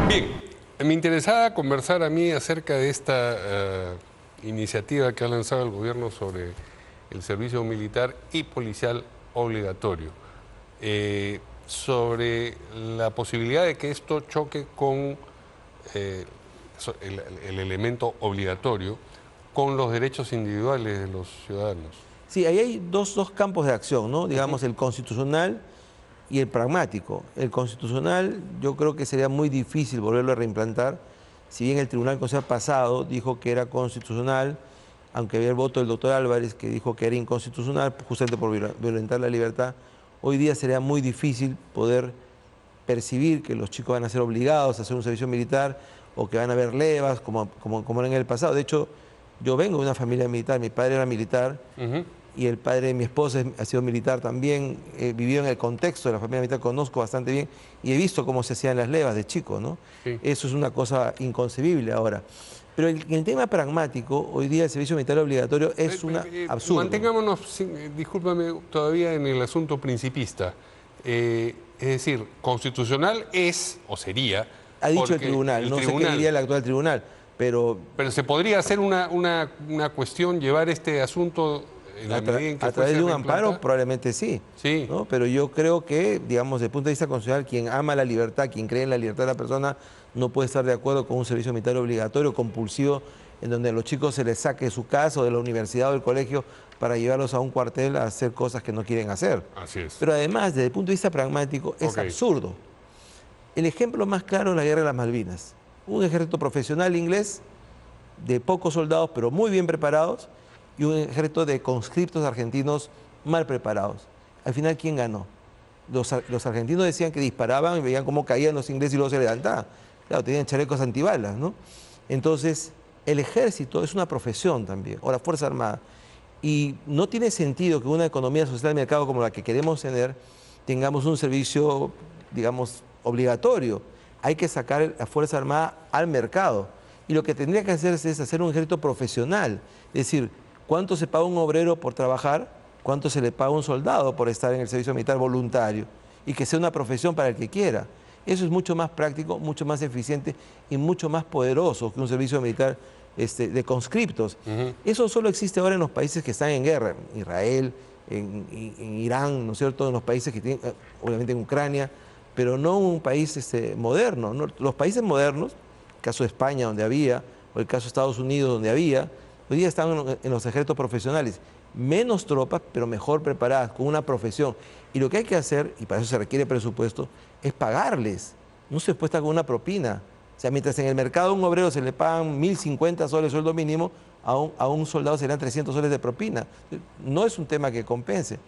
Bien, me interesaba conversar a mí acerca de esta iniciativa que ha lanzado el gobierno sobre el servicio militar y policial obligatorio, sobre la posibilidad de que esto choque con el elemento obligatorio, con los derechos individuales de los ciudadanos. Sí, ahí hay dos campos de acción, ¿no? Digamos, el constitucional y el pragmático. El constitucional yo creo que sería muy difícil volverlo a reimplantar, si bien el Tribunal Constitucional pasado dijo que era constitucional, aunque había el voto del doctor Álvarez que dijo que era inconstitucional justamente por violentar la libertad. Hoy día sería muy difícil poder percibir que los chicos van a ser obligados a hacer un servicio militar o que van a haber levas como era en el pasado. De hecho, yo vengo de una familia militar, mi padre era militar, y el padre de mi esposa ha sido militar también, vivido en el contexto de la familia militar, conozco bastante bien y he visto cómo se hacían las levas de chico, ¿no? Sí. Eso es una cosa inconcebible ahora. Pero en el tema pragmático, hoy día el servicio militar obligatorio es una absurdo. Mantengámonos, discúlpame, todavía en el asunto principista. Es decir, constitucional es, o sería... Ha dicho el tribunal, no sé qué diría el actual tribunal, pero... Pero se podría hacer una cuestión, llevar este asunto... A través de un amparo probablemente sí, ¿no? Pero yo creo que, digamos, desde el punto de vista constitucional, quien ama la libertad, quien cree en la libertad de la persona, no puede estar de acuerdo con un servicio militar obligatorio, compulsivo, en donde a los chicos se les saque de su casa o de la universidad o del colegio para llevarlos a un cuartel a hacer cosas que no quieren hacer. Así es. Pero además, desde el punto de vista pragmático, es absurdo. El ejemplo más claro es la Guerra de las Malvinas. Un ejército profesional inglés de pocos soldados, pero muy bien preparados, y un ejército de conscriptos argentinos mal preparados. Al final, ¿quién ganó? Los argentinos decían que disparaban y veían cómo caían los ingleses y luego se levantaban. Claro, tenían chalecos antibalas, ¿no? Entonces, el ejército es una profesión también, o la Fuerza Armada. Y no tiene sentido que una economía social de mercado como la que queremos tener, tengamos un servicio, digamos, obligatorio. Hay que sacar la Fuerza Armada al mercado. Y lo que tendría que hacerse es hacer un ejército profesional. Es decir, ¿cuánto se paga un obrero por trabajar? ¿Cuánto se le paga a un soldado por estar en el servicio militar voluntario? Y que sea una profesión para el que quiera. Eso es mucho más práctico, mucho más eficiente y mucho más poderoso que un servicio militar de conscriptos. Eso solo existe ahora en los países que están en guerra. En Israel, en Irán, ¿no es cierto? En los países que tienen, obviamente en Ucrania, pero no un país moderno, ¿no? Los países modernos, el caso de España donde había, o el caso de Estados Unidos donde había, hoy día están en los ejércitos profesionales, menos tropas, pero mejor preparadas, con una profesión. Y lo que hay que hacer, y para eso se requiere presupuesto, es pagarles. No se puede estar con una propina. O sea, mientras en el mercado a un obrero se le pagan 1.050 soles sueldo mínimo, a un soldado serán 300 soles de propina. No es un tema que compense.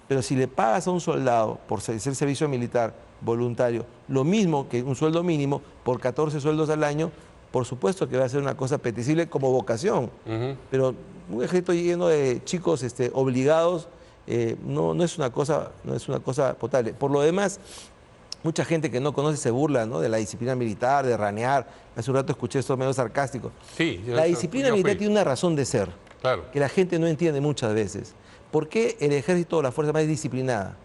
Pero si le pagas a un soldado por hacer servicio militar voluntario, lo mismo que un sueldo mínimo por 14 sueldos al año, por supuesto que va a ser una cosa apetecible como vocación, pero un ejército lleno de chicos obligados no es una cosa potable. Por lo demás, mucha gente que no conoce se burla, ¿no?, de la disciplina militar, de ranear. Hace un rato escuché esto medio sarcástico. Sí, la disciplina militar tiene una razón de ser, claro, que la gente no entiende muchas veces. ¿Por qué el ejército o la Fuerza Armada es disciplinada?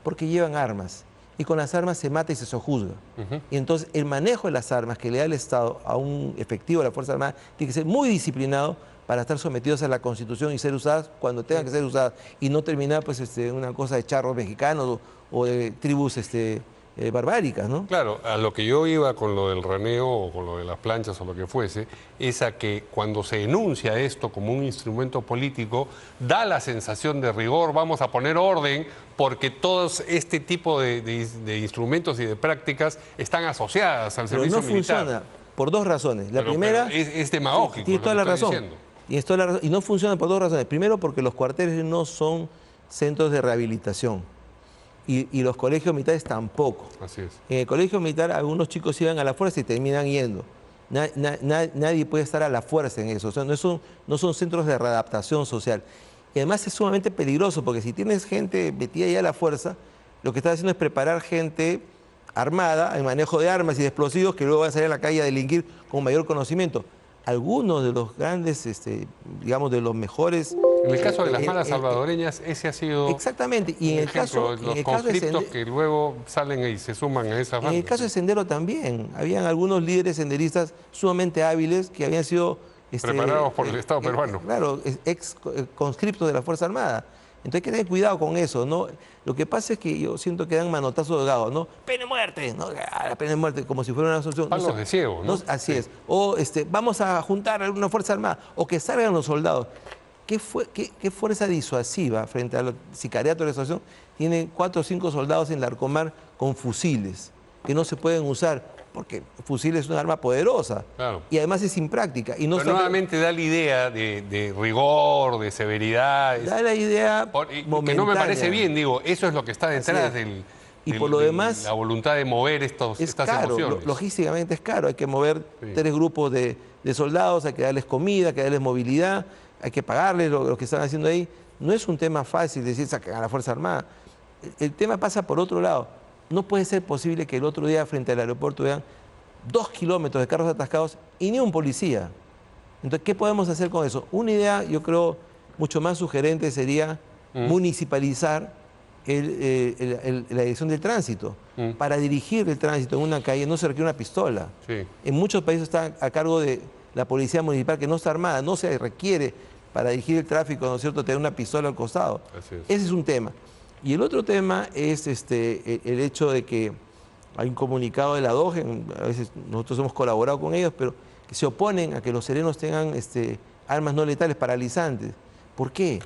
Porque llevan armas. Y con las armas se mata y se sojuzga. Y entonces el manejo de las armas que le da el Estado a un efectivo de la Fuerza Armada tiene que ser muy disciplinado para estar sometidos a la Constitución y ser usadas cuando tengan que ser usadas y no terminar pues una cosa de charros mexicanos o de tribus barbáricas, ¿no? Claro, a lo que yo iba con lo del raneo o con lo de las planchas o lo que fuese, es a que cuando se enuncia esto como un instrumento político, da la sensación de rigor, vamos a poner orden, porque todos este tipo de instrumentos y de prácticas están asociadas al servicio militar. Pero no funciona por dos razones. La primera... es demagógico. Tienes toda la razón. Y no funciona por dos razones. Primero, porque los cuarteles no son centros de rehabilitación. Y los colegios militares tampoco. Así es. En el colegio militar algunos chicos iban a la fuerza y terminan yendo. Nadie puede estar a la fuerza en eso. O sea, no son centros de readaptación social. Y además es sumamente peligroso porque si tienes gente metida ya a la fuerza, lo que estás haciendo es preparar gente armada en manejo de armas y de explosivos que luego van a salir a la calle a delinquir con mayor conocimiento. Algunos de los grandes, digamos, de los mejores En el caso de las malas salvadoreñas, ese ha sido exactamente. Y en el caso, los conflictos que luego salen y se suman a esas bandas. En el caso de Sendero también, habían algunos líderes senderistas sumamente hábiles que habían sido preparados por el Estado peruano. Claro, ex conscriptos de la Fuerza Armada. Entonces hay que tener cuidado con eso, ¿no? Lo que pasa es que yo siento que dan manotazos de gado, ¿no? ¡Pena de muerte! ¿No? La pena de muerte, como si fuera una solución. Palos de ciego, ¿no? Así es. O vamos a juntar a una Fuerza Armada, o que salgan los soldados. ¿Qué fuerza disuasiva frente al sicariato de la situación? Tienen 4 o 5 soldados en Larcomar con fusiles, que no se pueden usar, porque el fusil es un arma poderosa. Claro. Y además es impráctica. Y no pero nuevamente da la idea de rigor, de severidad. Da la idea momentánea. Que no me parece bien, digo, eso es lo que está detrás y por lo demás, la voluntad de mover estas caro, emociones. Logísticamente es caro, hay que mover 3 grupos de soldados, hay que darles comida, hay que darles movilidad, hay que pagarles lo que están haciendo ahí. No es un tema fácil decir sacar a la Fuerza Armada. El tema pasa por otro lado. No puede ser posible que el otro día frente al aeropuerto vean 2 kilómetros de carros atascados y ni un policía. Entonces, ¿qué podemos hacer con eso? Una idea, yo creo, mucho más sugerente sería municipalizar la dirección del tránsito. Para dirigir el tránsito en una calle no se requiere una pistola. Sí. En muchos países está a cargo de la policía municipal, que no está armada, no se requiere para dirigir el tráfico, ¿no es cierto?, tener una pistola al costado. Así es. Ese es un tema. Y el otro tema es el hecho de que hay un comunicado de la DOGE, a veces nosotros hemos colaborado con ellos, pero que se oponen a que los serenos tengan armas no letales paralizantes. ¿Por qué?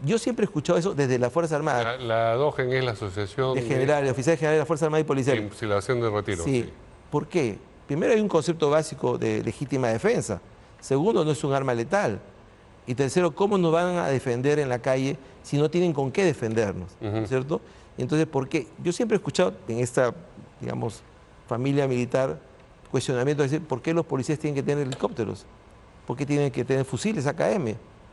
Yo siempre he escuchado eso desde la Fuerza Armada. La DOGEN es la Asociación de Oficiales Generales de la Fuerza Armada y Policial. De retiro. Sí. ¿Por qué? Primero, hay un concepto básico de legítima defensa. Segundo, no es un arma letal. Y tercero, ¿cómo nos van a defender en la calle si no tienen con qué defendernos? ¿No es cierto? Entonces, ¿por qué? Yo siempre he escuchado en esta, digamos, familia militar cuestionamiento de decir, ¿por qué los policías tienen que tener helicópteros? ¿Por qué tienen que tener fusiles AKM?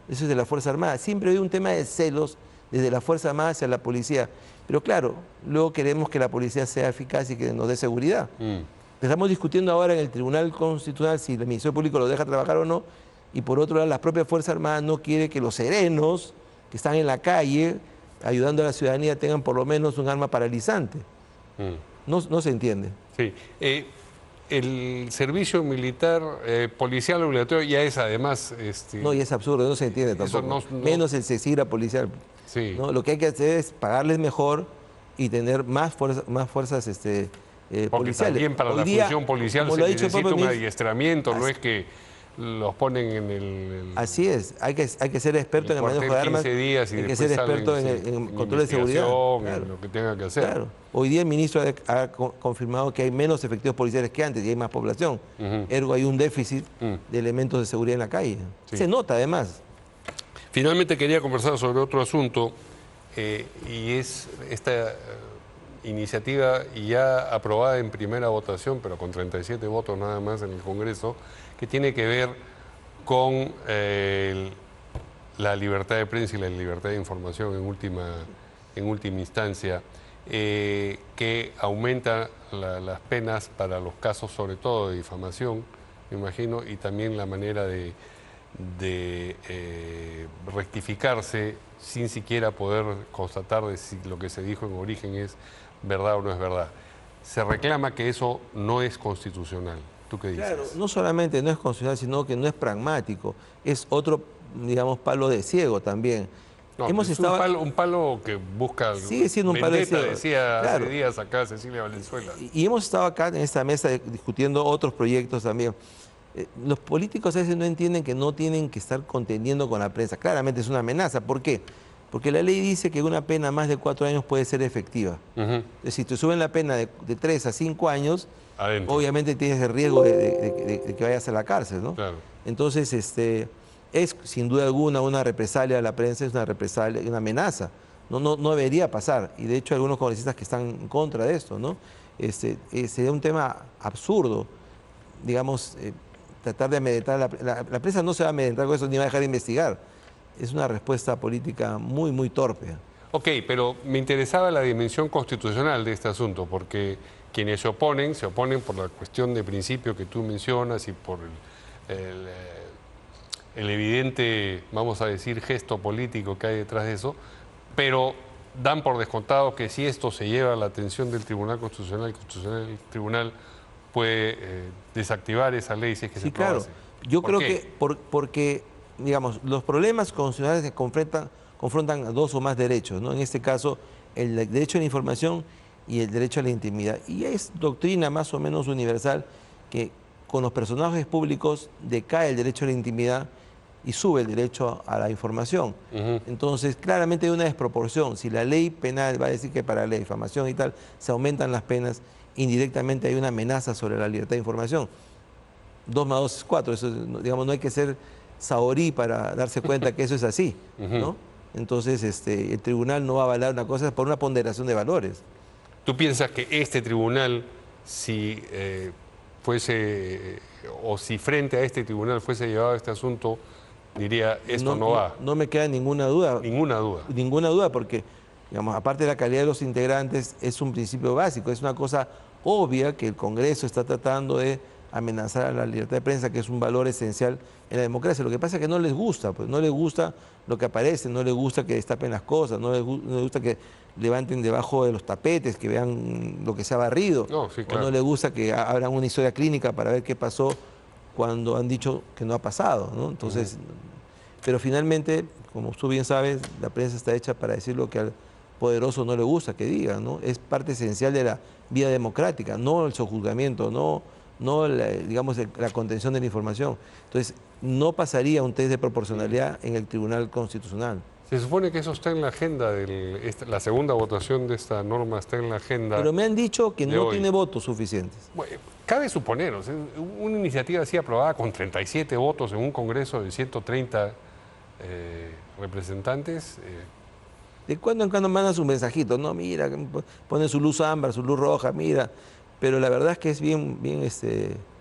Eso es de la Fuerza Armada. Siempre hay un tema de celos desde la Fuerza Armada hacia la policía. Pero claro, luego queremos que la policía sea eficaz y que nos dé seguridad. Estamos discutiendo ahora en el Tribunal Constitucional si el Ministerio Público lo deja trabajar o no, y por otro lado la propia Fuerza Armada no quiere que los serenos que están en la calle ayudando a la ciudadanía tengan por lo menos un arma paralizante. No se entiende. Sí. El servicio militar policial obligatorio ya es además... No, y es absurdo, no se entiende tampoco. Menos el CECIRA policial. Sí. ¿No? Lo que hay que hacer es pagarles mejor y tener más fuerzas porque policiales. También para la función policial se necesita un adiestramiento, no es que los ponen en el... Así es, hay que ser experto en el manejo de armas, días y hay que ser experto en control de seguridad. Claro. En lo que tenga que hacer. Claro. Hoy día el ministro ha confirmado que hay menos efectivos policiales que antes y hay más población. Ergo hay un déficit de elementos de seguridad en la calle. Sí. Se nota además. Finalmente quería conversar sobre otro asunto y es esta iniciativa ya aprobada en primera votación, pero con 37 votos nada más en el Congreso, que tiene que ver con la libertad de prensa y la libertad de información en última instancia, que aumenta las penas para los casos sobre todo de difamación, me imagino, y también la manera de rectificarse sin siquiera poder constatar de si lo que se dijo en origen es verdad o no es verdad. Se reclama que eso no es constitucional. ¿Tú qué dices? Claro, no solamente no es constitucional, sino que no es pragmático. Es otro, digamos, palo de ciego también. No, un palo que busca... Sigue siendo un palo de ciego. Decía hace días acá Cecilia Valenzuela. Y hemos estado acá en esta mesa discutiendo otros proyectos también. Los políticos a veces no entienden que no tienen que estar contendiendo con la prensa. Claramente es una amenaza. ¿Por qué? Porque la ley dice que una pena más de 4 años puede ser efectiva. Es decir, te suben la pena de 3 a 5 años, adentro. Obviamente tienes el riesgo de que vayas a la cárcel, ¿no? Claro. Entonces, es sin duda alguna una represalia a la prensa, es una represalia, una amenaza. No debería pasar. Y de hecho hay algunos congresistas que están en contra de esto, ¿no? Sería un tema absurdo, digamos, tratar de amedrentar la prensa no se va a amedrentar con eso ni va a dejar de investigar. Es una respuesta política muy, muy torpe. Ok, pero me interesaba la dimensión constitucional de este asunto, porque quienes se oponen el evidente, vamos a decir, gesto político que hay detrás de eso, pero dan por descontado que si esto se lleva a la atención del Tribunal Constitucional, el Tribunal puede desactivar esa ley si es que Sí, se aprueba claro. así. Yo ¿Por creo qué? que digamos, los problemas constitucionales se confrontan a dos o más derechos, ¿no? En este caso, el derecho a la información y el derecho a la intimidad. Y es doctrina más o menos universal que con los personajes públicos decae el derecho a la intimidad y sube el derecho a la información. Entonces, claramente hay una desproporción. Si la ley penal va a decir que para la difamación y tal se aumentan las penas, indirectamente hay una amenaza sobre la libertad de información. 2 más 2 es 4. Eso, digamos, no hay que ser saorí para darse cuenta que eso es así, ¿no? Entonces, el tribunal no va a avalar una cosa por una ponderación de valores. ¿Tú piensas que este tribunal, si fuese, o si frente a este tribunal fuese llevado este asunto, diría, esto no va? No me queda ninguna duda. Ninguna duda. Ninguna duda, porque, digamos, aparte de la calidad de los integrantes, es un principio básico, es una cosa obvia que el Congreso está tratando de amenazar a la libertad de prensa, que es un valor esencial en la democracia. Lo que pasa es que no les gusta, pues no les gusta lo que aparece, no les gusta que destapen las cosas, no les gusta que levanten debajo de los tapetes, que vean lo que se ha barrido, No, sí, claro. o no les gusta que abran una historia clínica para ver qué pasó cuando han dicho que no ha pasado, ¿no? Entonces, pero finalmente, como tú bien sabes, la prensa está hecha para decir lo que al poderoso no le gusta que diga, ¿no? Es parte esencial de la vida democrática, no el sojuzgamiento, no digamos, la contención de la información. Entonces, no pasaría un test de proporcionalidad en el Tribunal Constitucional. Se supone que eso está en la agenda, la segunda votación de esta norma está en la agenda. Pero me han dicho que no hoy. tiene votos suficientes. Bueno, cabe suponer, o sea, una iniciativa así aprobada con 37 votos en un Congreso de 130 representantes. De cuando en cuando mandan sus mensajitos, no, mira, ponen su luz ámbar, su luz roja, mira. Pero la verdad es que es bien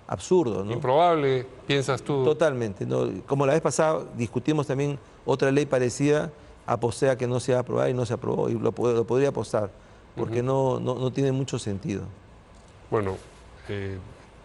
absurdo, ¿no? Improbable, piensas tú. Totalmente, ¿no? Como la vez pasada discutimos también otra ley parecida, aposté a que no se iba a aprobar y no se aprobó, y lo podría apostar, porque no tiene mucho sentido. Bueno,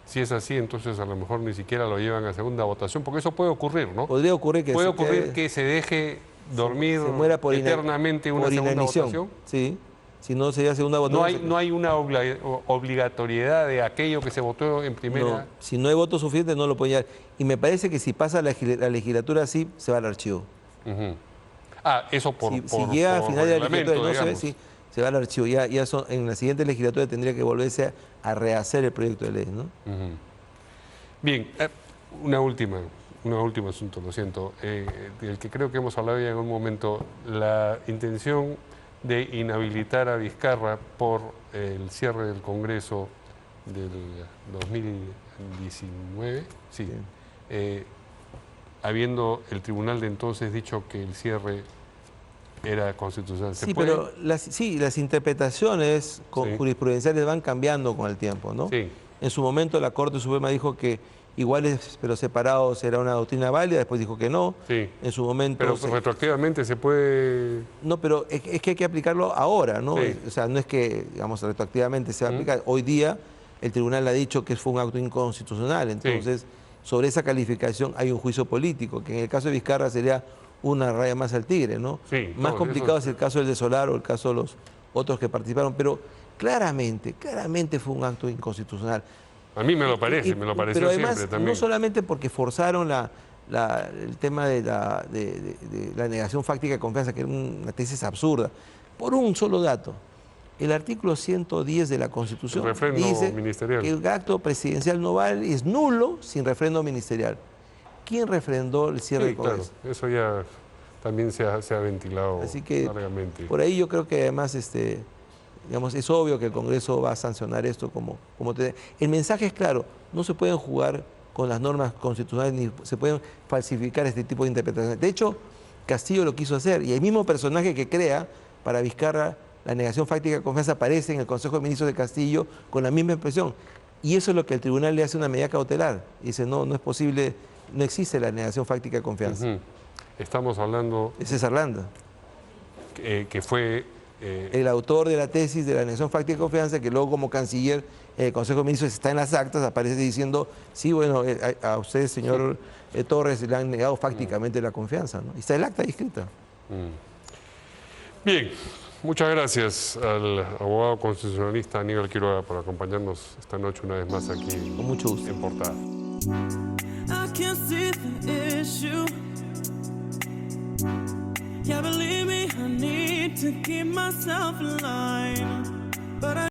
si es así, entonces a lo mejor ni siquiera lo llevan a segunda votación, porque eso puede ocurrir, ¿no? Podría ocurrir que puede ocurrir que se deje dormir se muera por eternamente una segunda inanición. votación. Sí, si no sería segunda votación. No hay una obligatoriedad de aquello que se votó en primera. No, si no hay votos suficientes no lo pueden llevar. Y me parece que si pasa la legislatura así, se va al archivo. Eso si llega al final de la legislatura y no digamos. se va al archivo. Ya en la siguiente legislatura tendría que volverse a rehacer el proyecto de ley, ¿no? Bien, un último asunto, lo siento, del que creo que hemos hablado ya en un momento, la intención de inhabilitar a Vizcarra por el cierre del Congreso del 2019, sí. Habiendo el tribunal de entonces dicho que el cierre era constitucional. Sí, pero las interpretaciones jurisprudenciales van cambiando con el tiempo, ¿no? Sí. En su momento la Corte Suprema dijo que iguales pero separados era una doctrina válida, después dijo que no. Sí. En su momento... Pero retroactivamente se puede... No, pero es que hay que aplicarlo ahora, ¿no? Sí. O sea, no es que, digamos, retroactivamente se va a aplicar. Hoy día el tribunal ha dicho que fue un acto inconstitucional, entonces sobre esa calificación hay un juicio político, que en el caso de Vizcarra sería una raya más al tigre, ¿no? Sí, más complicado es el caso del de Solar o el caso de los otros que participaron, pero claramente fue un acto inconstitucional. A mí me lo parece, me lo pareció pero además, siempre también. No solamente porque forzaron el tema de la negación fáctica de confianza, que era una tesis absurda, por un solo dato. El artículo 110 de la Constitución dice ministerial. que el acto presidencial no vale y es nulo sin refrendo ministerial. ¿Quién refrendó el cierre del Congreso? Claro, eso ya también se ha ventilado Así que, largamente. Por ahí yo creo que además digamos, es obvio que el Congreso va a sancionar esto El mensaje es claro, no se pueden jugar con las normas constitucionales ni se pueden falsificar este tipo de interpretaciones. De hecho, Castillo lo quiso hacer y el mismo personaje que crea para Vizcarra la negación fáctica de confianza aparece en el Consejo de Ministros de Castillo con la misma expresión. Y eso es lo que el tribunal le hace una medida cautelar. Dice, no es posible, no existe la negación fáctica de confianza. Estamos hablando... Es César Landa. Que fue... el autor de la tesis de la negación fáctica de confianza, que luego como canciller el Consejo de Ministros está en las actas, aparece diciendo, sí, bueno, a usted, señor Torres le han negado fácticamente la confianza, ¿no? Y está el acta ahí escrita. Bien, muchas gracias al abogado constitucionalista Aníbal Quiroga por acompañarnos esta noche una vez más aquí Con mucho gusto. en Portada. I can't see the issue. Yeah, believe me, I need to keep myself alive. But I